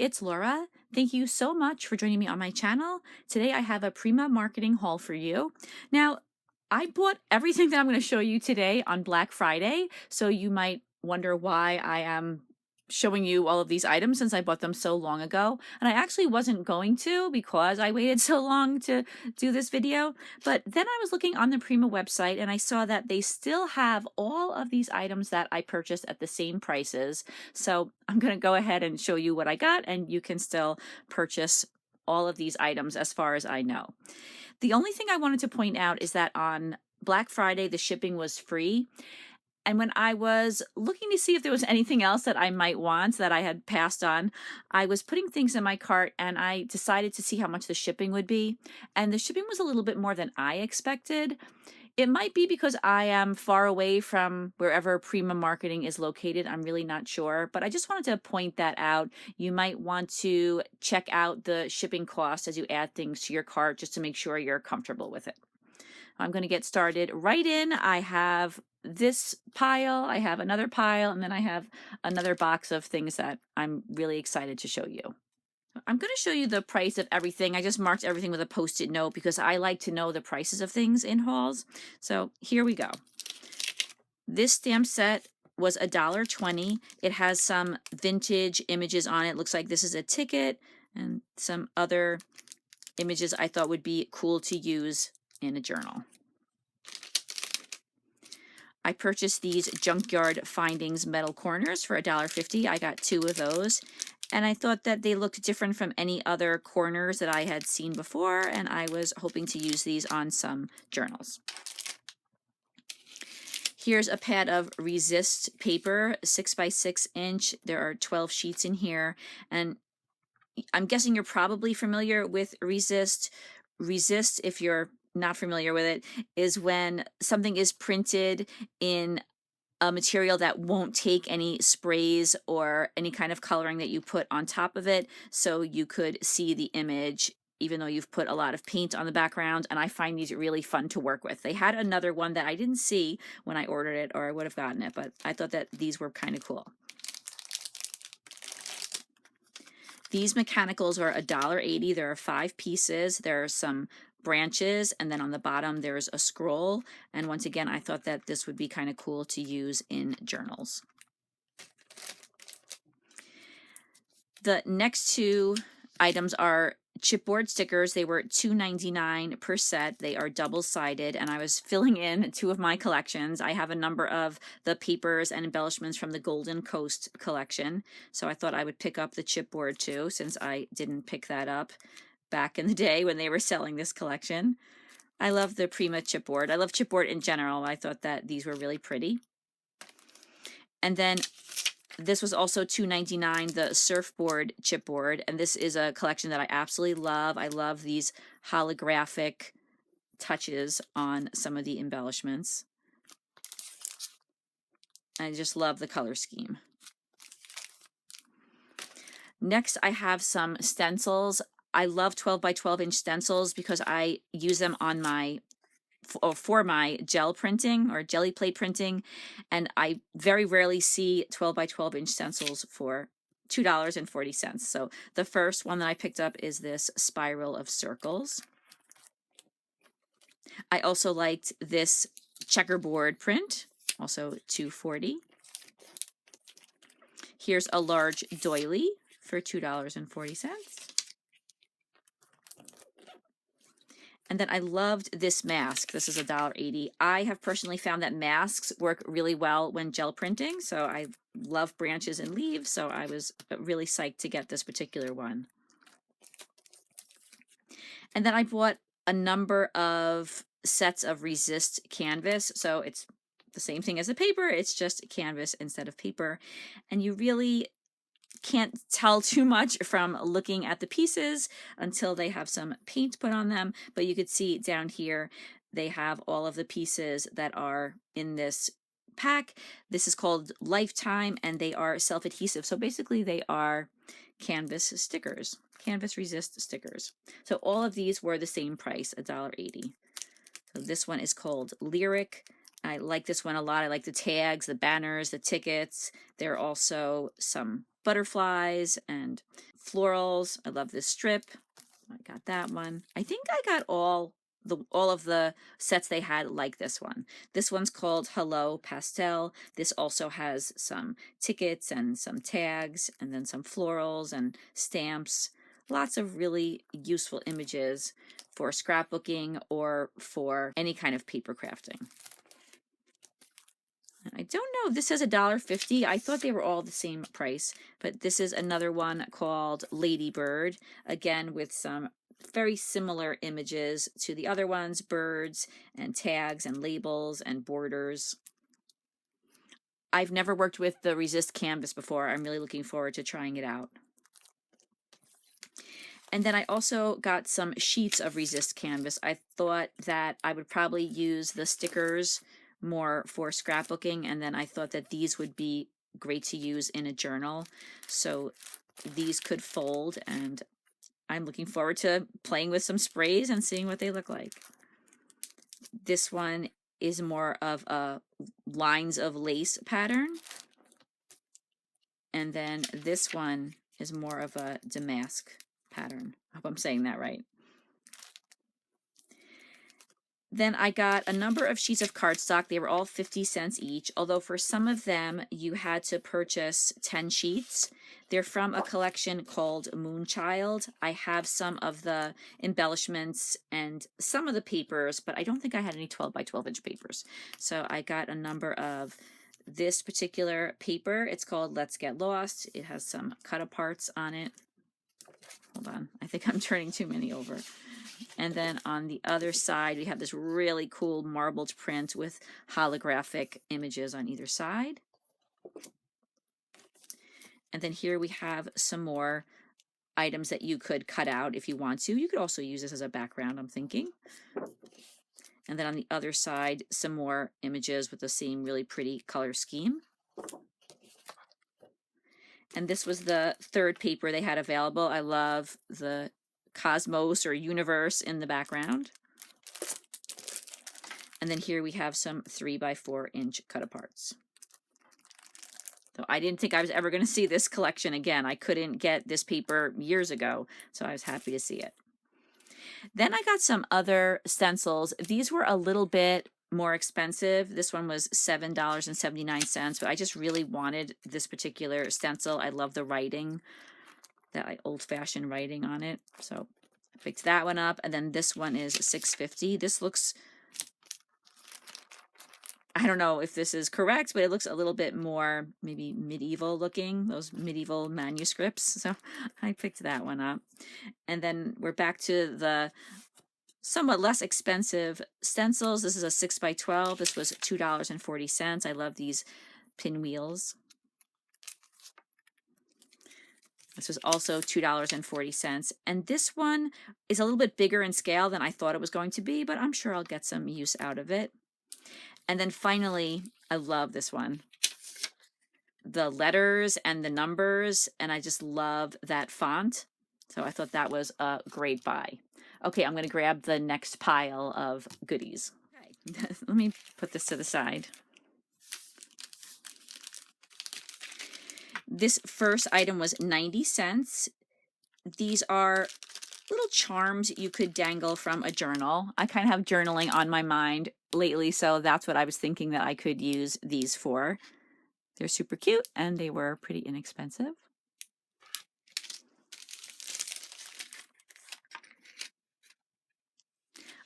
it's Laura. Thank you so much for joining me on my channel. Today I have a Prima marketing haul for you. Now, I bought everything that I'm going to show you today on Black Friday, so you might wonder why I am showing you all of these items since I bought them so long ago. And I actually wasn't going to because I waited so long to do this video. But then I was looking on the Prima website and I saw that they still have all of these items that I purchased at the same prices. So I'm going to go ahead and show you what I got, and you can still purchase all of these items as far as I know. The only thing I wanted to point out is that on Black Friday, the shipping was free. And when I was looking to see if there was anything else that I might want that I had passed on, I was putting things in my cart and I decided to see how much the shipping would be. And the shipping was a little bit more than I expected. It might be because I am far away from wherever Prima Marketing is located. I'm really not sure, but I just wanted to point that out. You might want to check out the shipping cost as you add things to your cart just to make sure you're comfortable with it. I'm going to get started right in. I have this pile, I have another pile, and then I have another box of things that I'm really excited to show you. I'm going to show you the price of everything. I just marked everything with a post-it note because I like to know the prices of things in hauls. So here we go. This stamp set was $1.20. It has some vintage images on it. Looks like this is a ticket and some other images I thought would be cool to use in a journal. I purchased these Junkyard Findings metal corners for $1.50. I got 2 of those, and I thought that they looked different from any other corners that I had seen before, and I was hoping to use these on some journals. Here's a pad of Resist paper, 6 by 6 inch. There are 12 sheets in here, and I'm guessing you're probably familiar with Resist. Resist, if you're not familiar with it, is when something is printed in a material that won't take any sprays or any kind of coloring that you put on top of it, so you could see the image even though you've put a lot of paint on the background. And I find these really fun to work with. They had another one that I didn't see when I ordered it, or I would have gotten it, but I thought that these were kind of cool. These mechanicals are $1.80. There are 5 pieces. There are some branches, and then on the bottom there's a scroll. And once again, I thought that this would be kind of cool to use in journals. The next 2 items are chipboard stickers. They were $2.99 per set. They are double-sided, and I was filling in 2 of my collections. I have a number of the papers and embellishments from the Golden Coast collection, so I thought I would pick up the chipboard too, since I didn't pick that up back in the day when they were selling this collection. I love the Prima chipboard. I love chipboard in general. I thought that these were really pretty. And then this was also $2.99, the Surfboard chipboard, and this is a collection that I absolutely love. I love these holographic touches on some of the embellishments. I just love the color scheme. Next, I have some stencils. I love 12 by 12 inch stencils because I use them on my for my gel printing or jelly plate printing, and I very rarely see 12 by 12 inch stencils for $2.40. So the first one that I picked up is this spiral of circles. I also liked this checkerboard print, also $2.40. Here's a large doily for $2.40. And then I loved this mask. This is $1.80. I have personally found that masks work really well when gel printing, so I love branches and leaves, so I was really psyched to get this particular one. And then I bought a number of sets of Resist canvas, so it's the same thing as the paper, it's just canvas instead of paper. And you really can't tell too much from looking at the pieces until they have some paint put on them, but you could see down here they have all of the pieces that are in this pack. This is called Lifetime, and they are self-adhesive, so basically they are canvas stickers, canvas resist stickers. So all of these were the same price, $1.80. So this one is called Lyric. I like this one a lot. I like the tags, the banners, the tickets. There are also some butterflies and florals. I love this strip. I got that one. I think I got all of the sets they had like this one. This one's called Hello Pastel. This also has some tickets and some tags and then some florals and stamps. Lots of really useful images for scrapbooking or for any kind of paper crafting. I don't know. This says $1.50. I thought they were all the same price, but this is another one called Ladybird, again with some very similar images to the other ones, birds and tags and labels and borders. I've never worked with the Resist canvas before. I'm really looking forward to trying it out. And then I also got some sheets of Resist canvas. I thought that I would probably use the stickers more for scrapbooking, and then I thought that these would be great to use in a journal. So these could fold, and I'm looking forward to playing with some sprays and seeing what they look like. This one is more of a lines of lace pattern. And then this one is more of a damask pattern. I hope I'm saying that right. Then I got a number of sheets of cardstock. They were all 50 cents each, although for some of them you had to purchase 10 sheets. They're from a collection called Moonchild. I have some of the embellishments and some of the papers, but I don't think I had any 12 by 12 inch papers. So I got a number of this particular paper. It's called Let's Get Lost. It has some cut-aparts on it. Hold on, I think I'm turning too many over. And then on the other side, we have this really cool marbled print with holographic images on either side. And then here we have some more items that you could cut out if you want to. You could also use this as a background, I'm thinking. And then on the other side, some more images with the same really pretty color scheme. And this was the third paper they had available. I love the cosmos or universe in the background. And then here we have some 3 by 4 inch cut-aparts. So I didn't think I was ever going to see this collection again. I couldn't get this paper years ago, so I was happy to see it. Then I got some other stencils. These were a little bit more expensive. This one was $7.79, but I just really wanted this particular stencil. I love the writing, that old-fashioned writing on it. So I picked that one up, and then this one is $6.50. This looks, I don't know if this is correct, but it looks a little bit more maybe medieval looking, those medieval manuscripts. So I picked that one up. And then we're back to the somewhat less expensive stencils. This is a 6 by 12. This was $2.40. I love these pinwheels. This was also $2.40. And this one is a little bit bigger in scale than I thought it was going to be, but I'm sure I'll get some use out of it. And then finally, I love this one. The letters and the numbers, and I just love that font. So I thought that was a great buy. Okay, I'm going to grab the next pile of goodies. Okay, let me put this to the side. This first item was 90 cents. These are little charms you could dangle from a journal. I kind of have journaling on my mind lately, so that's what I was thinking that I could use these for. They're super cute, and they were pretty inexpensive.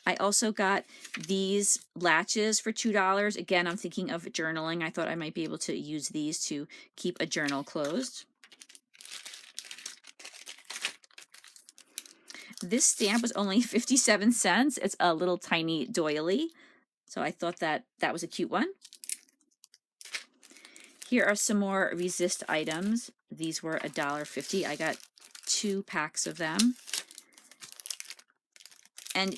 I also got these latches for $2. Again, I'm thinking of journaling. I thought I might be able to use these to keep a journal closed. This stamp was only 57 cents. It's a little tiny doily. So I thought that that was a cute one. Here are some more Resist items. These were $1.50. I got 2 packs of them. And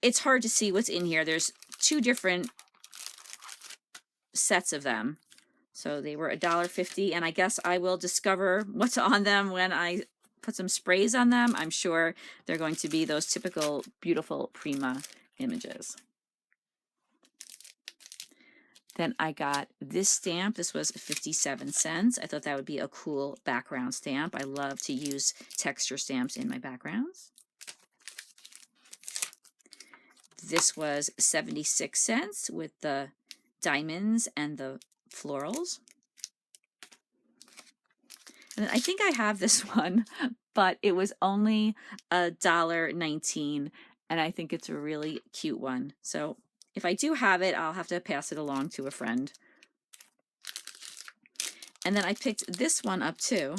it's hard to see what's in here. There's 2 different sets of them. So they were $1.50, and I guess I will discover what's on them when I put some sprays on them. I'm sure they're going to be those typical beautiful Prima images. Then I got this stamp. This was 57 cents. I thought that would be a cool background stamp. I love to use texture stamps in my backgrounds. This was 76 cents with the diamonds and the florals. And I think I have this one, but it was only $1.19, and I think it's a really cute one. So if I do have it, I'll have to pass it along to a friend. And then I picked this one up too.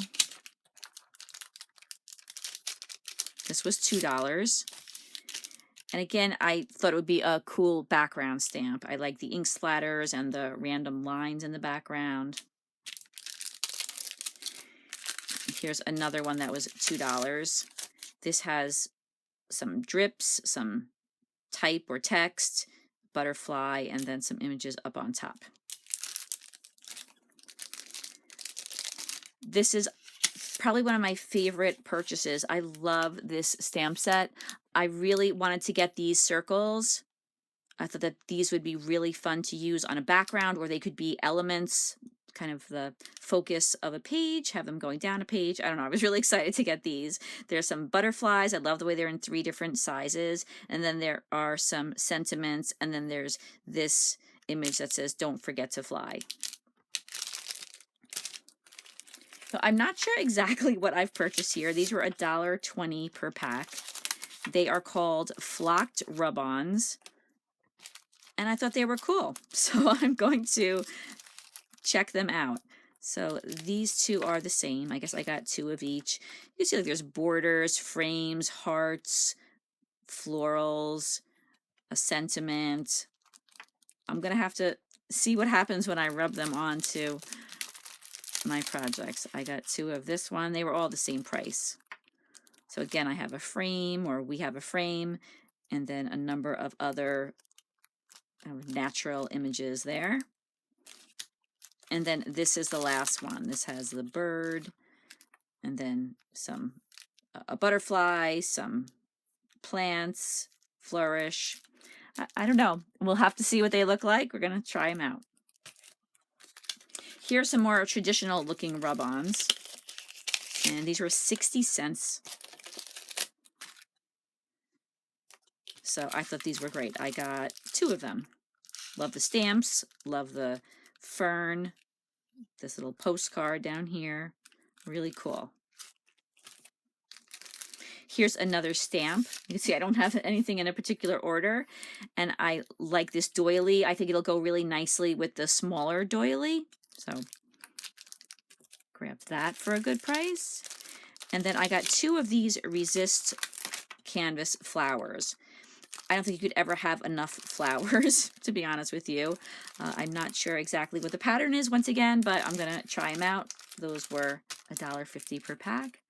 This was $2. And again, I thought it would be a cool background stamp. I like the ink splatters and the random lines in the background. Here's another one that was $2. This has some drips, some type or text, butterfly, and then some images up on top. This is probably one of my favorite purchases. I love this stamp set. I really wanted to get these circles. I thought that these would be really fun to use on a background, or they could be elements, kind of the focus of a page, have them going down a page. I don't know, I was really excited to get these. There's some butterflies. I love the way they're in 3 different sizes. And then there are some sentiments, and then there's this image that says, "Don't forget to fly." So I'm not sure exactly what I've purchased here. These were $1.20 per pack. They are called flocked rub-ons, and I thought they were cool. So I'm going to check them out. So these two are the same. I guess I got 2 of each. You can see like there's borders, frames, hearts, florals, a sentiment. I'm gonna have to see what happens when I rub them onto my projects. I got 2 of this one. They were all the same price. So again, I have a frame, or we have a frame, and then a number of other natural images there. And then this is the last one. This has the bird, and then a butterfly, some plants, flourish. I don't know. We'll have to see what they look like. We're going to try them out. Here's some more traditional looking rub-ons, and these were 60 cents. So I thought these were great. I got 2 of them. Love the stamps, love the fern, this little postcard down here. Really cool. Here's another stamp. You can see I don't have anything in a particular order, and I like this doily. I think it'll go really nicely with the smaller doily. So grab that for a good price. And then I got 2 of these resist canvas flowers. I don't think you could ever have enough flowers, to be honest with you. I'm not sure exactly what the pattern is once again, but I'm gonna try them out. Those were $1.50 per pack.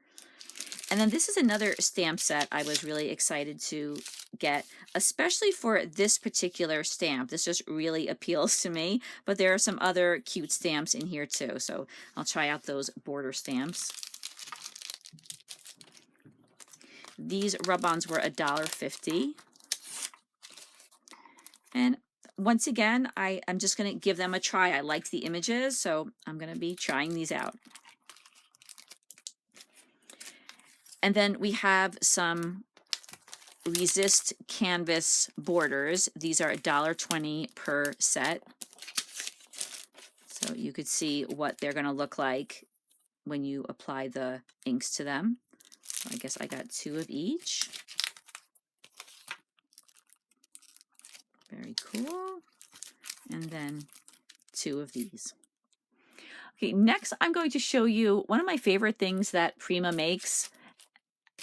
And then this is another stamp set I was really excited to get, especially for this particular stamp. This just really appeals to me, but there are some other cute stamps in here too. So I'll try out those border stamps. These rub-ons were $1.50. And once again, I'm just going to give them a try. I liked the images, so I'm going to be trying these out. And then we have some resist canvas borders. These are $1.20 per set. So you could see what they're going to look like when you apply the inks to them. So I guess I got 2 of each. Very cool. And then 2 of these. Okay, next I'm going to show you one of my favorite things that Prima makes.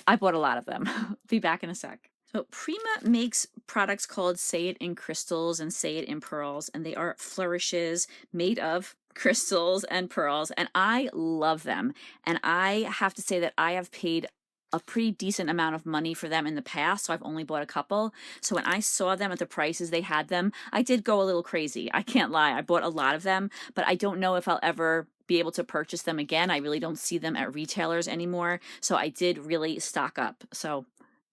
I bought a lot of them. Be back in a sec. So Prima makes products called Say It in Crystals and Say It in Pearls, and they are flourishes made of crystals and pearls, and I love them. And I have to say that I have paid a pretty decent amount of money for them in the past, so I've only bought a couple. So when I saw them at the prices they had them, I did go a little crazy. I can't lie. I bought a lot of them, but I don't know if I'll ever be able to purchase them again. I really don't see them at retailers anymore, so I did really stock up. So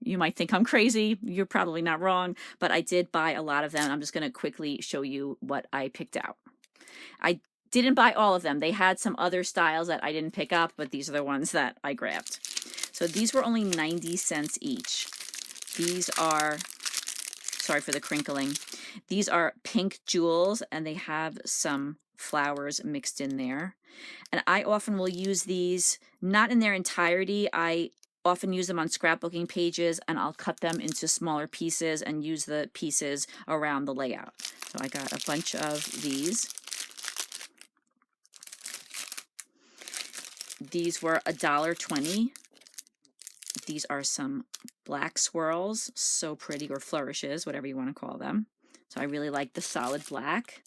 You might think I'm crazy. You're probably not wrong, but I did buy a lot of them. I'm just going to quickly show you what I picked out. I didn't buy all of them. They had some other styles that I didn't pick up, but these are the ones that I grabbed. So these were only 90 cents each. These are, sorry for the crinkling, these are pink jewels, and they have some flowers mixed in there. And I often will use these, not in their entirety. I often use them on scrapbooking pages, and I'll cut them into smaller pieces and use the pieces around the layout. So I got a bunch of these. These were $1.20. These are some black swirls, so pretty, or flourishes, whatever you want to call them. So I really like the solid black.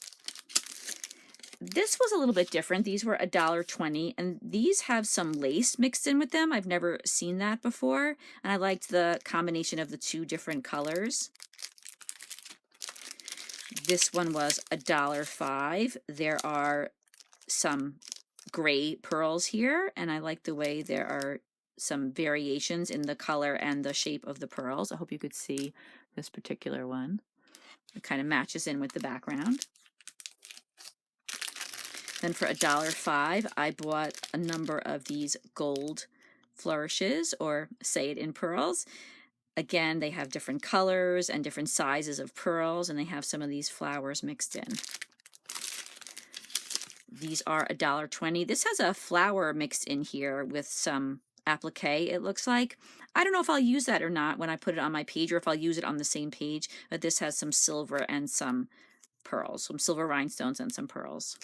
This was a little bit different. These were $1.20, and these have some lace mixed in with them. I've never seen that before, and I liked the combination of the two different colors. This one was $1.05. There are some gray pearls here, and I like the way there are some variations in the color and the shape of the pearls. I hope you could see this particular one. It kind of matches in with the background. Then for $1.05, I bought a number of these gold flourishes, or say it in pearls. Again, they have different colors and different sizes of pearls, and they have some of these flowers mixed in. These are $1.20. This has a flower mixed in here with some applique, it looks like. I don't know if I'll use that or not when I put it on my page, or if I'll use it on the same page, but this has some silver and some pearls, some silver rhinestones and some pearls.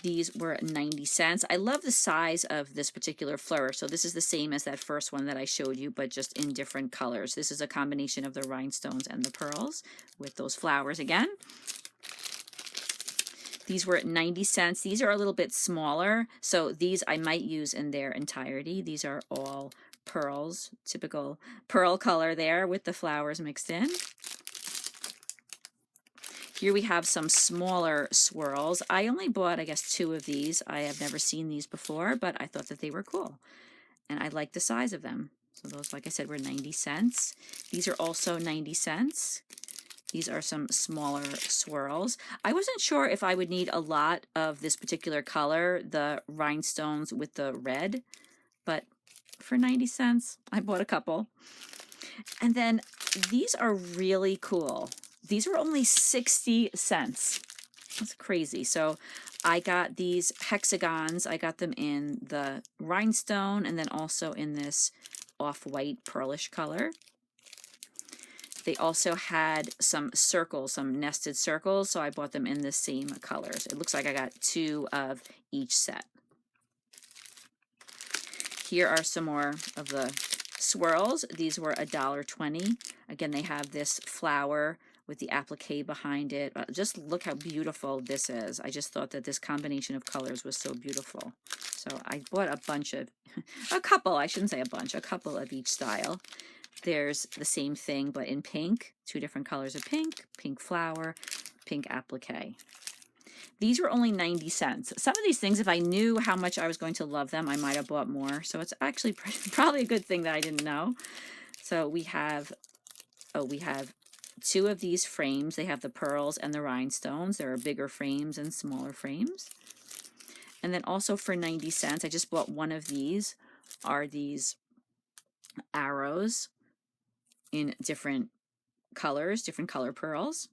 These were 90 cents. I love the size of this particular flourish. So this is the same as that first one that I showed you, but just in different colors. This is a combination of the rhinestones and the pearls with those flowers again. These were 90 cents. These are a little bit smaller, so these I might use in their entirety. These are all pearls, typical pearl color there with the flowers mixed in. Here we have some smaller swirls. I only bought, I guess, 2 of these. I have never seen these before, but I thought that they were cool. And I like the size of them. So those, like I said, were 90 cents. These are also 90 cents. These are some smaller swirls. I wasn't sure if I would need a lot of this particular color, the rhinestones with the red, but for 90 cents, I bought a couple. And then these are really cool. These were only 60 cents. That's crazy. So I got these hexagons. I got them in the rhinestone and then also in this off-white pearlish color. They also had some circles, some nested circles, so I bought them in the same colors. It looks like I got 2 of each set. Here are some more of the swirls. These were $1.20. Again, they have this flower with the applique behind it. Just look how beautiful this is. I just thought that this combination of colors was so beautiful. So I bought a bunch of, a couple of each style. There's the same thing, but in pink, 2 different colors of pink, pink flower, pink applique. These were only 90 cents. Some of these things, if I knew how much I was going to love them, I might have bought more. So it's actually probably a good thing that I didn't know. So we have 2 of these frames. They have the pearls and the rhinestones. There are bigger frames and smaller frames. And then also for 90 cents, I just bought one of these, are these arrows in different colors, different color pearls.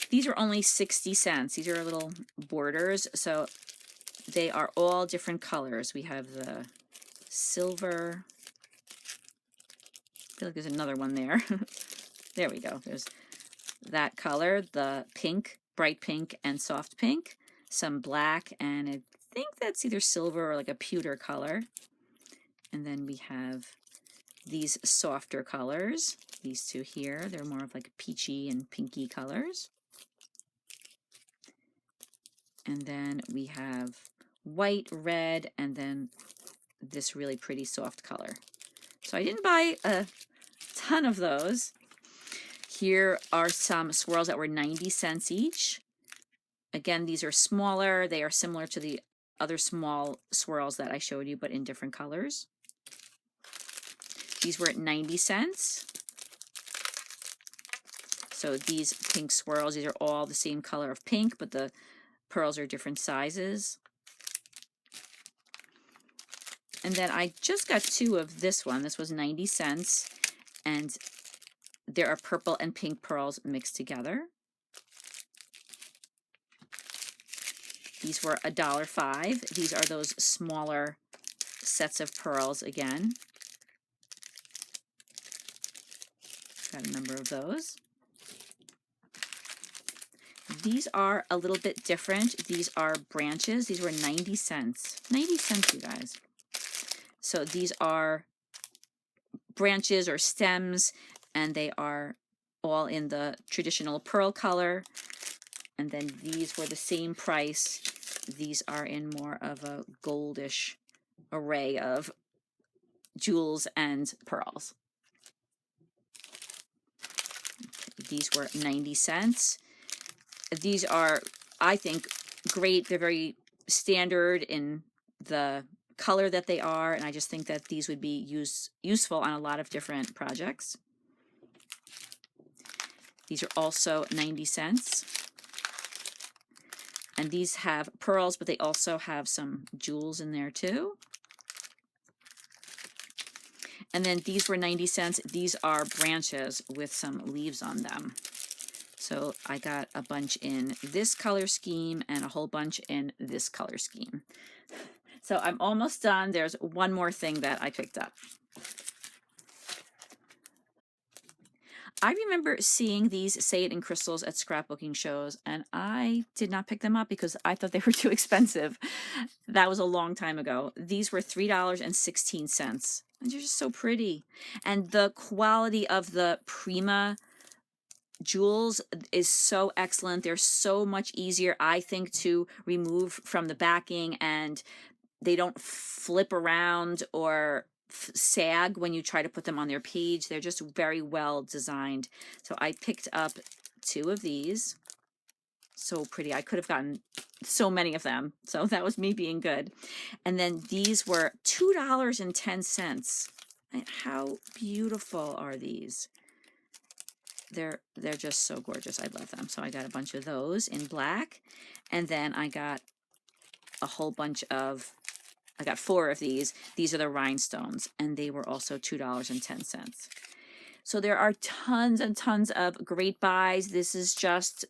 These are only 60 cents. These are little borders, so they are all different colors. We have the silver. I feel like there's another one there. There we go. There's that color, the pink, bright pink and soft pink, some black, and I think that's either silver or like a pewter color. And then we have these softer colors, these 2 here. They're more of like peachy and pinky colors. And then we have white, red, and then this really pretty soft color. So I didn't buy a ton of those. Here are some swirls that were 90 cents each. Again, these are smaller. They are similar to the other small swirls that I showed you, but in different colors. These were at 90 cents. So these pink swirls, these are all the same color of pink, but the pearls are different sizes. And then I just got 2 of this one. This was 90 cents. And there are purple and pink pearls mixed together. These were $1.05. These are those smaller sets of pearls again. Got a number of those. These are a little bit different. These are branches. These were 90 cents. 90 cents, you guys. So these are branches or stems, and they are all in the traditional pearl color. And then these were the same price. These are in more of a goldish array of jewels and pearls. These were 90 cents. These are, I think, great. They're very standard in the color that they are, and I just think that these would be useful on a lot of different projects. These are also 90 cents. And these have pearls, but they also have some jewels in there too. And then these were 90 cents. These are branches with some leaves on them. So I got a bunch in this color scheme and a whole bunch in this color scheme. So I'm almost done. There's one more thing that I picked up. I remember seeing these Say It in crystals at scrapbooking shows, and I did not pick them up because I thought they were too expensive. That was a long time ago. These were $3.16, and they're just so pretty. And the quality of the Prima jewels is so excellent. They're so much easier, I think, to remove from the backing, and they don't flip around or sag when you try to put them on their page. They're just very well designed. So I picked up 2 of these. So pretty. I could have gotten so many of them. So that was me being good. And then these were $2.10. And how beautiful are these? They're just so gorgeous. I love them. So I got a bunch of those in black. And then I got a whole bunch of, I got 4 of these. These are the Rhinestones, and they were also $2.10. So there are tons and tons of great buys. This is just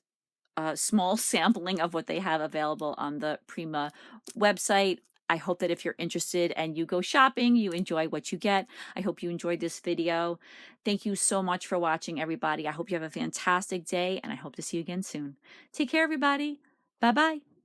a small sampling of what they have available on the Prima website. I hope that if you're interested and you go shopping, you enjoy what you get. I hope you enjoyed this video. Thank you so much for watching, everybody. I hope you have a fantastic day, and I hope to see you again soon. Take care, everybody. Bye-bye.